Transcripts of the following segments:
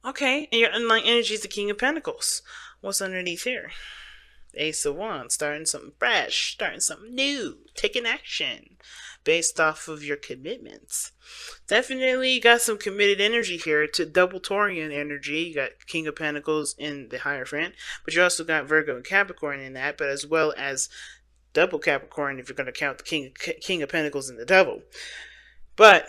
Okay, and your underlying energy is the King of Pentacles. What's underneath here? Ace of Wands, starting something fresh, starting something new, taking action based off of your commitments. Definitely got some committed energy here to double Taurian energy. You got King of Pentacles in the Hierophant, but you also got Virgo and Capricorn in that, but as well as double Capricorn if you're going to count the King of Pentacles in the double. But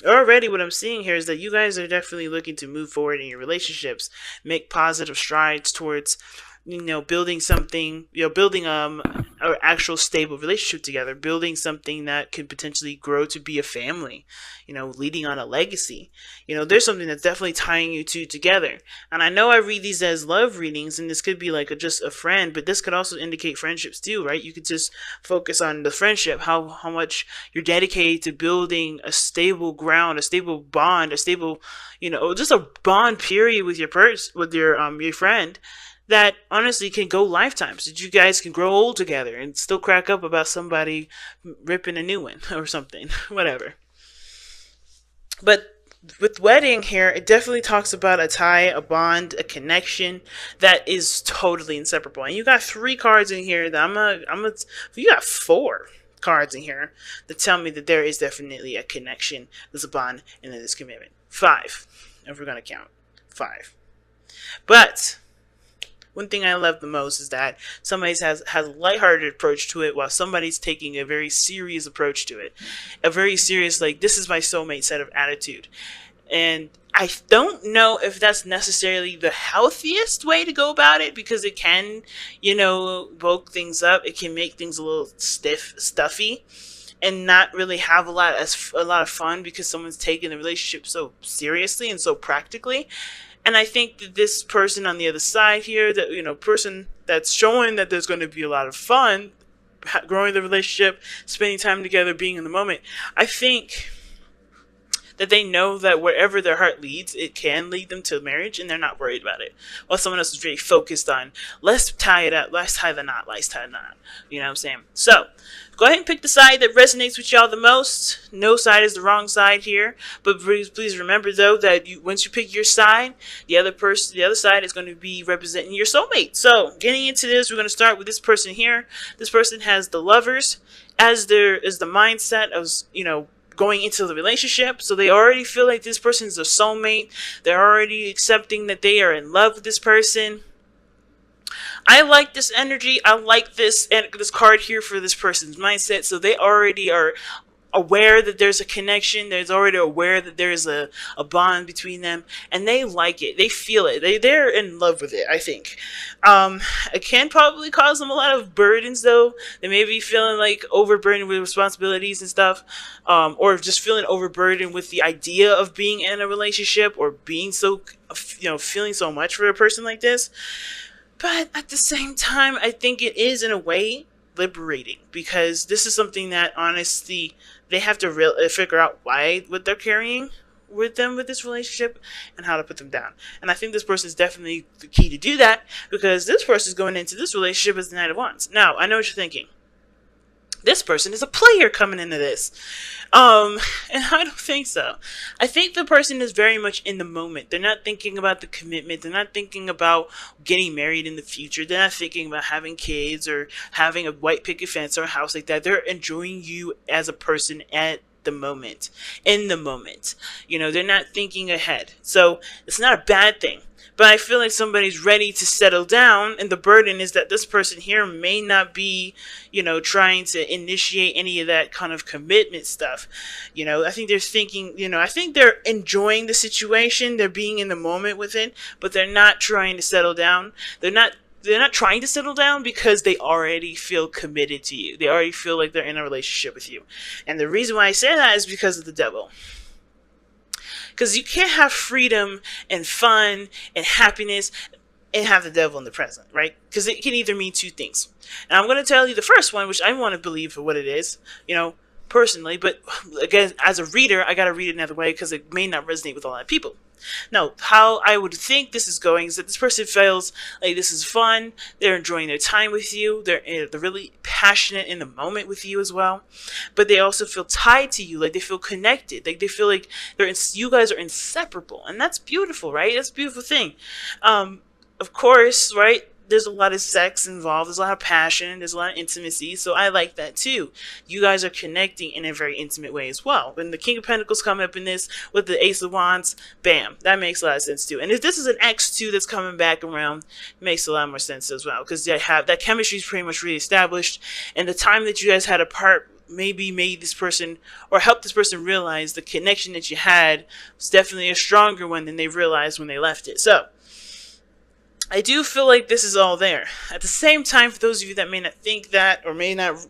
already what I'm seeing here is that you guys are definitely looking to move forward in your relationships, make positive strides towards building something, building an actual stable relationship together, building something that could potentially grow to be a family, leading on a legacy. There's something that's definitely tying you two together. And I know I read these as love readings, and this could be like just a friend, but this could also indicate friendships too, right? You could just focus on the friendship, how much you're dedicated to building a stable ground, a stable bond, a stable, just a bond period with your friend that honestly can go lifetimes. That you guys can grow old together and still crack up about somebody ripping a new one or something, whatever. But with wedding here, it definitely talks about a tie, a bond, a connection that is totally inseparable. And you got 3 cards in here that you got 4 cards in here that tell me that there is definitely a connection, there's a bond, and then there's commitment. 5, if we're gonna count 5. But one thing I love the most is that somebody has a lighthearted approach to it while somebody's taking a very serious approach to it. A very serious, like, this is my soulmate set of attitude. And I don't know if that's necessarily the healthiest way to go about it, because it can, bulk things up. It can make things a little stuffy, and not really have a lot of fun because someone's taking the relationship so seriously and so practically. And I think that this person on the other side here, that person that's showing that there's going to be a lot of fun, growing the relationship, spending time together, being in the moment, I think that they know that wherever their heart leads, it can lead them to marriage, and they're not worried about it. While someone else is very focused on, let's tie it up, let's tie the knot, let's tie the knot. You know what I'm saying? So, go ahead and pick the side that resonates with y'all the most. No side is the wrong side here. But please remember, though, that once you pick your side, the other side is going to be representing your soulmate. So, getting into this, we're going to start with this person here. This person has the Lovers as the mindset of, going into the relationship. So they already feel like this person's a soulmate. They're already accepting that they are in love with this person. I like this energy. I like this card here for this person's mindset. So they already are aware that there's a connection. They're already aware that there's a bond between them, and they like it. They feel it. They're in love with it, I think. It can probably cause them a lot of burdens, though. They may be feeling like overburdened with responsibilities and stuff, or just feeling overburdened with the idea of being in a relationship, or being so, feeling so much for a person like this. But at the same time, I think it is, in a way, liberating, because this is something that honestly they have to figure out what they're carrying with them with this relationship and how to put them down. And I think this person is definitely the key to do that, because this person is going into this relationship as the Knight of Wands. Now, I know what you're thinking. This person is a player coming into this. And I don't think so. I think the person is very much in the moment. They're not thinking about the commitment. They're not thinking about getting married in the future. They're not thinking about having kids or having a white picket fence or a house like that. They're enjoying you as a person at the moment, in the moment. They're not thinking ahead. So it's not a bad thing. But I feel like somebody's ready to settle down, and the burden is that this person here may not be, trying to initiate any of that kind of commitment stuff. I think they're thinking, I think they're enjoying the situation, they're being in the moment with it, but they're not trying to settle down. They're not trying to settle down because they already feel committed to you. They already feel like they're in a relationship with you. And the reason why I say that is because of the devil. Because you can't have freedom and fun and happiness and have the devil in the present, right? Because it can either mean 2 things. And I'm going to tell you the first one, which I want to believe for what it is, personally. But again, as a reader, I got to read it another way because it may not resonate with a lot of people. Now, how I would think this is going is that this person feels like this is fun. They're enjoying their time with you. They're really passionate in the moment with you as well. But they also feel tied to you, like they feel connected. Like they feel like you guys are inseparable, and that's beautiful, right? That's a beautiful thing. Of course, right? There's a lot of sex involved. There's a lot of passion. There's a lot of intimacy. So I like that too. You guys are connecting in a very intimate way as well. When the King of Pentacles come up in this with the Ace of Wands, bam, that makes a lot of sense too. And if this is an X2 that's coming back around, it makes a lot more sense as well. Because they have that chemistry is pretty much really established. And the time that you guys had apart maybe made this person or helped this person realize the connection that you had was definitely a stronger one than they realized when they left it. So I do feel like this is all there. At the same time, for those of you that may not think that, or may not,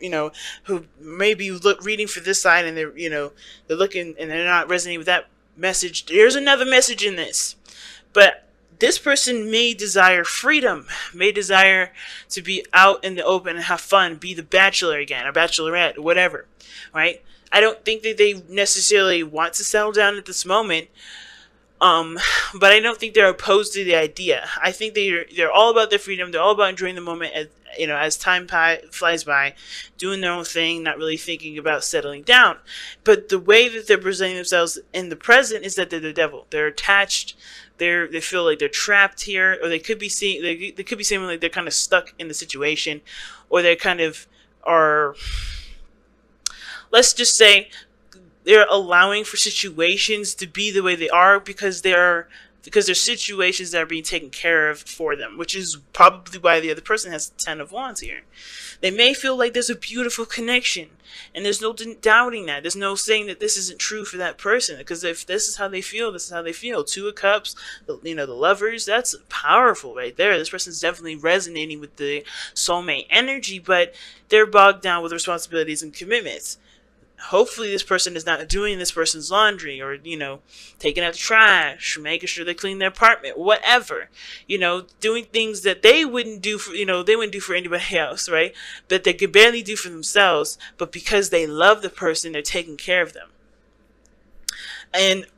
who may be reading for this side and they're, they're looking and they're not resonating with that message, there's another message in this. But this person may desire freedom, may desire to be out in the open and have fun, be the bachelor again, or bachelorette, or whatever, right? I don't think that they necessarily want to settle down at this moment. But I don't think they're opposed to the idea. I think they're all about their freedom. They're all about enjoying the moment as time flies by, doing their own thing, not really thinking about settling down. But the way that they're presenting themselves in the present is that they're the devil. They're attached. They feel like they're trapped here, or they could be seeing like they're kind of stuck in the situation, or they kind of are. Let's just say they're allowing for situations to be the way they are because they're situations that are being taken care of for them, which is probably why the other person has the 10 of Wands here. They may feel like there's a beautiful connection, and there's no doubting that. There's no saying that this isn't true for that person, because if this is how they feel, this is how they feel. 2 of Cups, the lovers, that's powerful right there. This person's definitely resonating with the soulmate energy, but they're bogged down with responsibilities and commitments. Hopefully this person is not doing this person's laundry, or, taking out the trash, making sure they clean their apartment, whatever, doing things that they wouldn't do for, they wouldn't do for anybody else, right? That they could barely do for themselves, but because they love the person, they're taking care of them.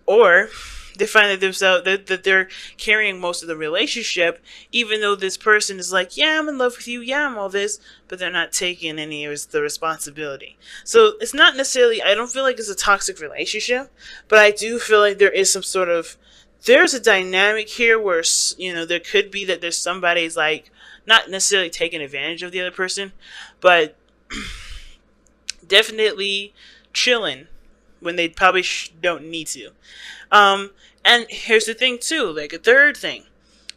Or they find that they're carrying most of the relationship, even though this person is like, yeah, I'm in love with you, yeah, I'm all this, but they're not taking any of the responsibility. So it's not necessarily, I don't feel like it's a toxic relationship, but I do feel like there is there's a dynamic here where, there could be that there's somebody's like, not necessarily taking advantage of the other person, but definitely chilling when they probably don't need to. And here's the thing too, like a third thing.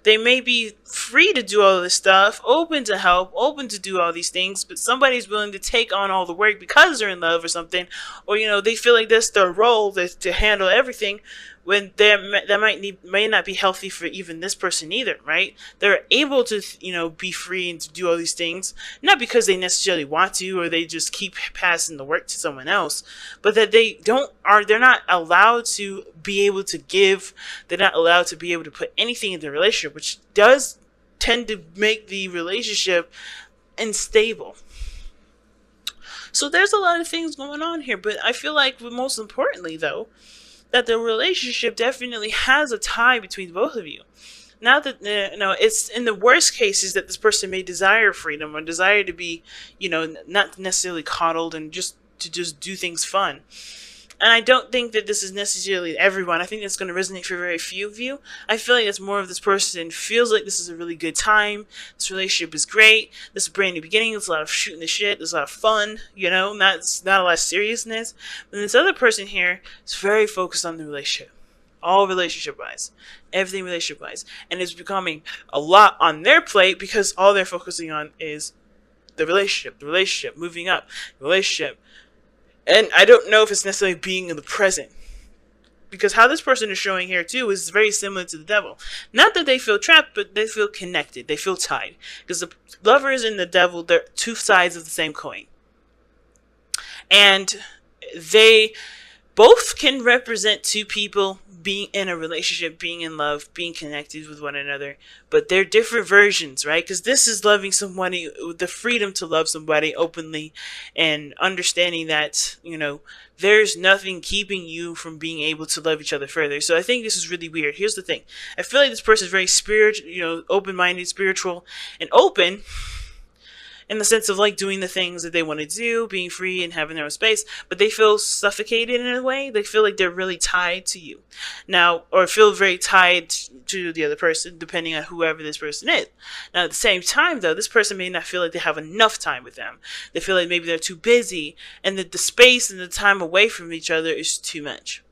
They may be free to do all this stuff, open to help, open to do all these things, but somebody's willing to take on all the work because they're in love or something, or, they feel like that's their role to handle everything, when that may not be healthy for even this person either, right? They're able to, be free and to do all these things, not because they necessarily want to, or they just keep passing the work to someone else, but that they're not allowed to be able to give, they're not allowed to be able to put anything in the relationship, which does tend to make the relationship unstable. So there's a lot of things going on here, but I feel like most importantly though, that the relationship definitely has a tie between both of you. Not that, it's in the worst cases that this person may desire freedom or desire to be, not necessarily coddled and just do things fun. And I don't think that this is necessarily everyone. I think it's going to resonate for very few of you. I feel like it's more of this person feels like this is a really good time. This relationship is great. This is a brand new beginning. There's a lot of shooting the shit. There's a lot of fun, not a lot of seriousness. But this other person here is very focused on the relationship. All relationship-wise. Everything relationship-wise. And it's becoming a lot on their plate because all they're focusing on is the relationship, moving up, the relationship. And I don't know if it's necessarily being in the present. Because how this person is showing here too is very similar to the devil. Not that they feel trapped, but they feel connected. They feel tied. Because the lovers and the devil, they're 2 sides of the same coin. And they both can represent two people being in a relationship, being in love, being connected with one another, but they're different versions, right? Because this is loving somebody with the freedom to love somebody openly and understanding that, there's nothing keeping you from being able to love each other further. So I think this is really weird. Here's the thing. I feel like this person is very spiritual, open-minded, spiritual, and open in the sense of like doing the things that they want to do, being free and having their own space, but they feel suffocated in a way. They feel like they're really tied to you now, or feel very tied to the other person, depending on whoever this person is. Now, at the same time, though, this person may not feel like they have enough time with them. They feel like maybe they're too busy, and that the space and the time away from each other is too much.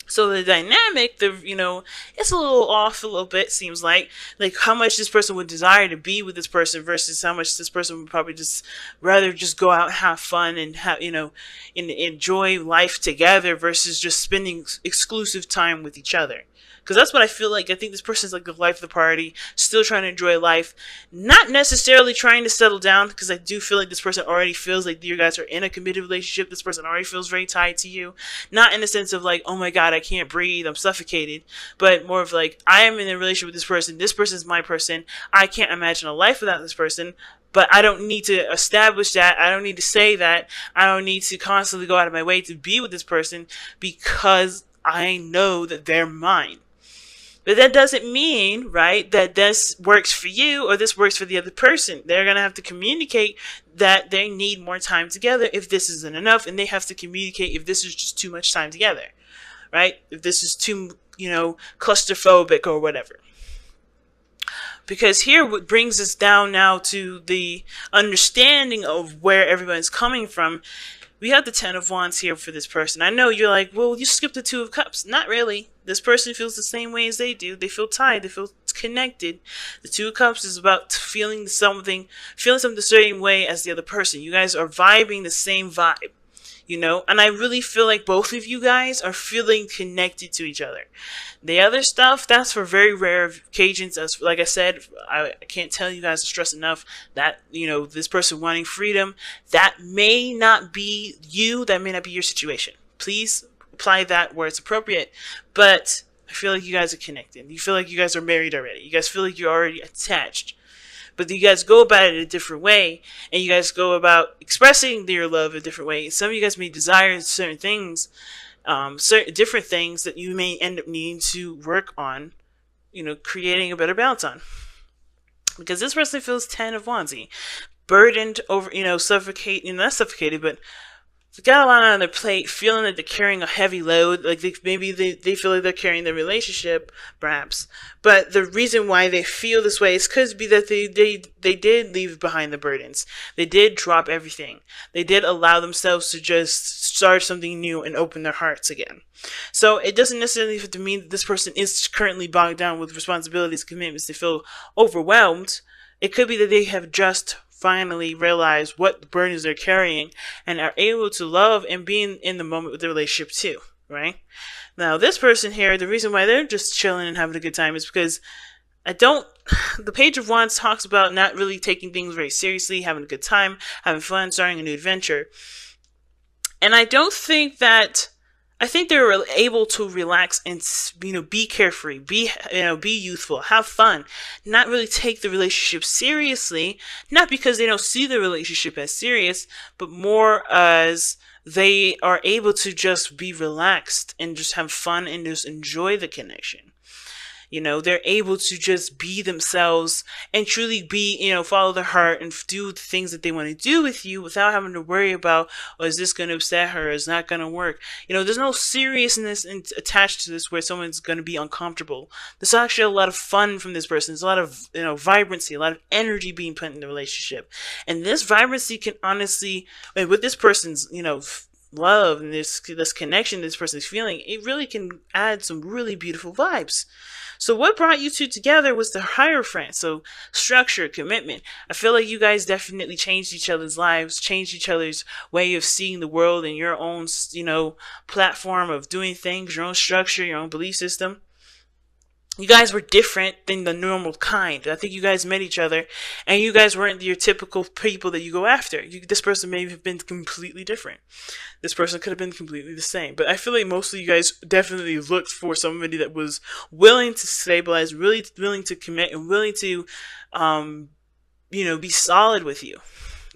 So the dynamic, it's a little off a little bit, seems like how much this person would desire to be with this person versus how much this person would probably just rather just go out and have fun and have, and enjoy life together versus just spending exclusive time with each other. Because that's what I feel like. I think this person's like the life of the party, still trying to enjoy life, not necessarily trying to settle down, because I do feel like this person already feels like you guys are in a committed relationship. This person already feels very tied to you. Not in the sense of like, oh my God, I can't breathe, I'm suffocated, but more of like, I am in a relationship with this person. This person's my person. I can't imagine a life without this person. But I don't need to establish that. I don't need to say that. I don't need to constantly go out of my way to be with this person because I know that they're mine. But that doesn't mean, right, that this works for you or this works for the other person. They're going to have to communicate that they need more time together if this isn't enough. And they have to communicate if this is just too much time together, right? If this is too, claustrophobic or whatever. Because here what brings us down now to the understanding of where everyone's coming from. We have the Ten of Wands here for this person. I know you're like, well, you skipped the Two of Cups. Not really. This person feels the same way as they do. They feel tied. They feel connected. The Two of Cups is about feeling something the same way as the other person. You guys are vibing the same vibe, and I really feel like both of you guys are feeling connected to each other. The other stuff, that's for very rare occasions. As like I said, I can't tell you guys to stress enough that, this person wanting freedom, that may not be you, that may not be your situation. Please apply that where it's appropriate. But I feel like you guys are connected. You feel like you guys are married already. You guys feel like you're already attached. But you guys go about it a different way, and you guys go about expressing your love a different way. Some of you guys may desire certain things, certain different things that you may end up needing to work on, creating a better balance on. Because this person feels 10 of Wands, burdened over, not suffocated, but they got a lot on their plate, feeling like they're carrying a heavy load, like maybe they feel like they're carrying the relationship, perhaps. But the reason why they feel this way is because they did leave behind the burdens. They did drop everything. They did allow themselves to just start something new and open their hearts again. So it doesn't necessarily have to mean that this person is currently bogged down with responsibilities, commitments. They feel overwhelmed. It could be that they have just finally realize what burdens they're carrying and are able to love and be in the moment with the relationship too, right? Now, this person here, the reason why they're just chilling and having a good time is because the Page of Wands talks about not really taking things very seriously, having a good time, having fun, starting a new adventure. And I think they're able to relax and, be carefree, be youthful, have fun, not really take the relationship seriously, not because they don't see the relationship as serious, but more as they are able to just be relaxed and just have fun and just enjoy the connection. They're able to just be themselves and truly be, follow their heart and do the things that they want to do with you without having to worry about, is this going to upset her? Is not going to work? There's no seriousness attached to this where someone's going to be uncomfortable. There's actually a lot of fun from this person. There's a lot of, vibrancy, a lot of energy being put in the relationship. And this vibrancy can honestly, with this person's, love and this connection this person's feeling, it really can add some really beautiful vibes. So what brought you two together was the Hierophant. So structure, commitment. I feel like you guys definitely changed each other's lives, changed each other's way of seeing the world and your own, platform of doing things, your own structure, your own belief system. you guys were different than the normal kind. I think you guys met each other, and you guys weren't your typical people that you go after. This person may have been completely different. This person could have been completely the same. But I feel like mostly you guys definitely looked for somebody that was willing to stabilize, really willing to commit, and willing to, be solid with you.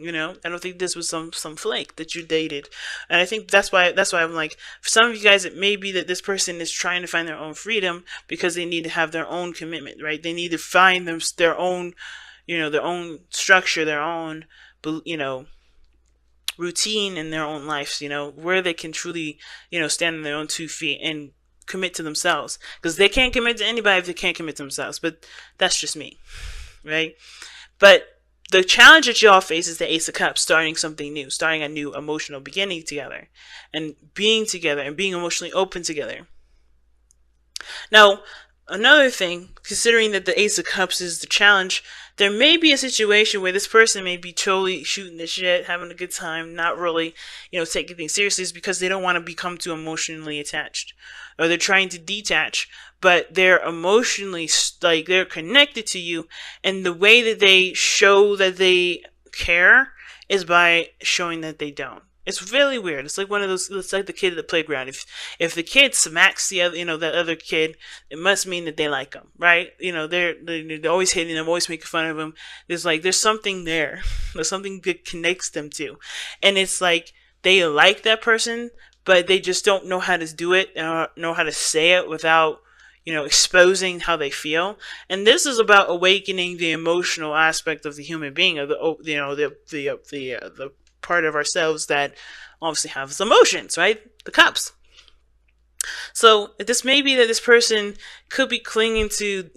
I don't think this was some flake that you dated, and I think that's why I'm like, for some of you guys, it may be that this person is trying to find their own freedom because they need to have their own commitment, right? They need to find their own, their own structure, their own, routine in their own lives, where they can truly, stand on their own 2 feet and commit to themselves, because they can't commit to anybody if they can't commit to themselves. But that's just me, right? But the challenge that y'all face is the Ace of Cups, starting something new, starting a new emotional beginning together, and being together, and being emotionally open together. Now, another thing, considering that the Ace of Cups is the challenge, there may be a situation where this person may be totally shooting the shit, having a good time, not really, taking things seriously, because they don't want to become too emotionally attached, or they're trying to detach, but they're emotionally, like, they're connected to you, and the way that they show that they care is by showing that they don't. It's really weird. It's like one of those. It's like the kid at the playground. If the kid smacks the other, that other kid, it must mean that they like them, right? They're always hitting them, always making fun of them. There's something there. There's something that connects them to, and it's like they like that person, but they just don't know how to do it, know how to say it without, exposing how they feel. And this is about awakening the emotional aspect of the human being, of the part of ourselves that obviously has emotions, right? The cups. So this may be that this person could be clinging to,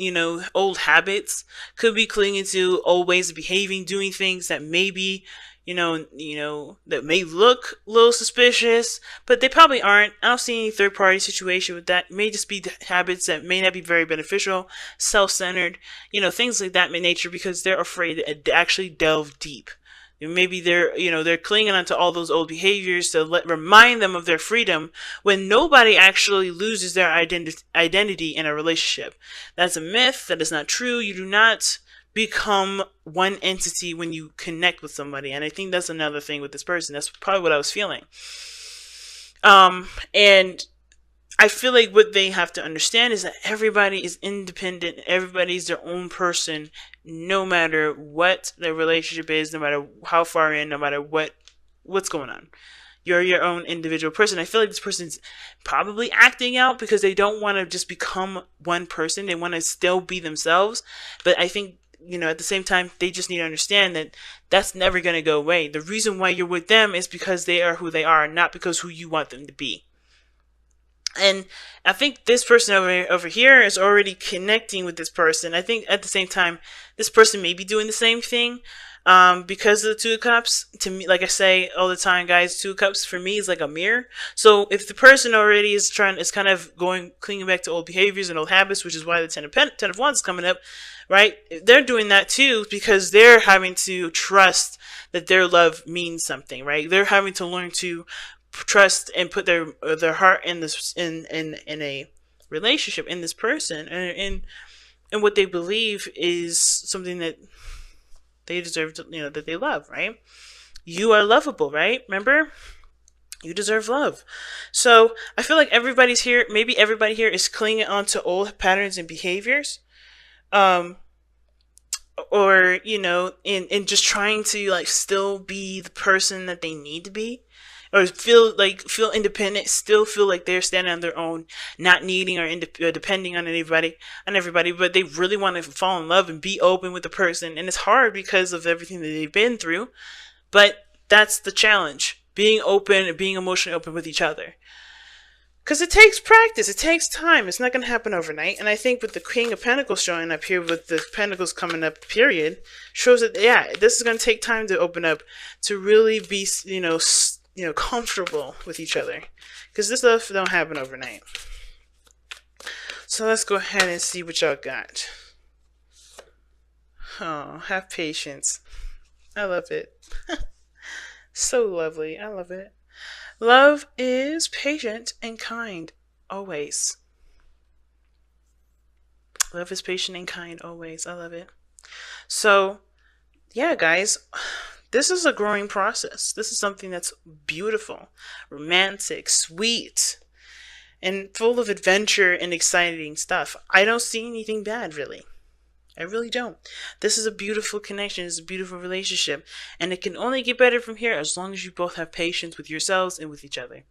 old habits, could be clinging to old ways of behaving, doing things that maybe, that may look a little suspicious, but they probably aren't. I don't see any third party situation with that. It may just be habits that may not be very beneficial, self-centered, things like that in nature, because they're afraid to actually delve deep. Maybe they're clinging onto all those old behaviors to remind them of their freedom, when nobody actually loses their identity in a relationship. That's a myth. That is not true. You do not become one entity when you connect with somebody. And I think that's another thing with this person. That's probably what I was feeling. And I feel like what they have to understand is that everybody is independent. Everybody's their own person, no matter what their relationship is, no matter how far in, no matter what's going on. You're your own individual person. I feel like this person's probably acting out because they don't want to just become one person. They want to still be themselves. But I think, at the same time, they just need to understand that that's never going to go away. The reason why you're with them is because they are who they are, not because who you want them to be. And I think this person over here is already connecting with this person. I think at the same time, this person may be doing the same thing, because of the Two of Cups. To me, like I say all the time, guys, Two of Cups for me is like a mirror. So if the person already is kind of clinging back to old behaviors and old habits, which is why the Ten of Wands is coming up, right? They're doing that too, because they're having to trust that their love means something, right? They're having to learn to trust and put their heart in this in a relationship, in this person, and what they believe is something that they deserve to, that they love, right? You are lovable, right? Remember, you deserve love. So I feel like maybe everybody here is clinging onto old patterns and behaviors, or in just trying to like still be the person that they need to be, or feel independent, still feel like they're standing on their own, not needing or depending on everybody, but they really want to fall in love and be open with the person. And it's hard because of everything that they've been through, but that's the challenge: being open and being emotionally open with each other. Because it takes practice, it takes time. It's not going to happen overnight. And I think with the King of Pentacles showing up here, with the Pentacles coming up, period, shows that, yeah, this is going to take time to open up, to really be, comfortable with each other. Because this stuff don't happen overnight. So let's go ahead and see what y'all got. Oh, have patience. I love it. So lovely. I love it. Love is patient and kind, always. Love is patient and kind always. I love it. So, yeah, guys, this is a growing process. This is something that's beautiful, romantic, sweet, and full of adventure and exciting stuff. I don't see anything bad, really. I really don't. This is a beautiful connection. It's a beautiful relationship. And it can only get better from here as long as you both have patience with yourselves and with each other.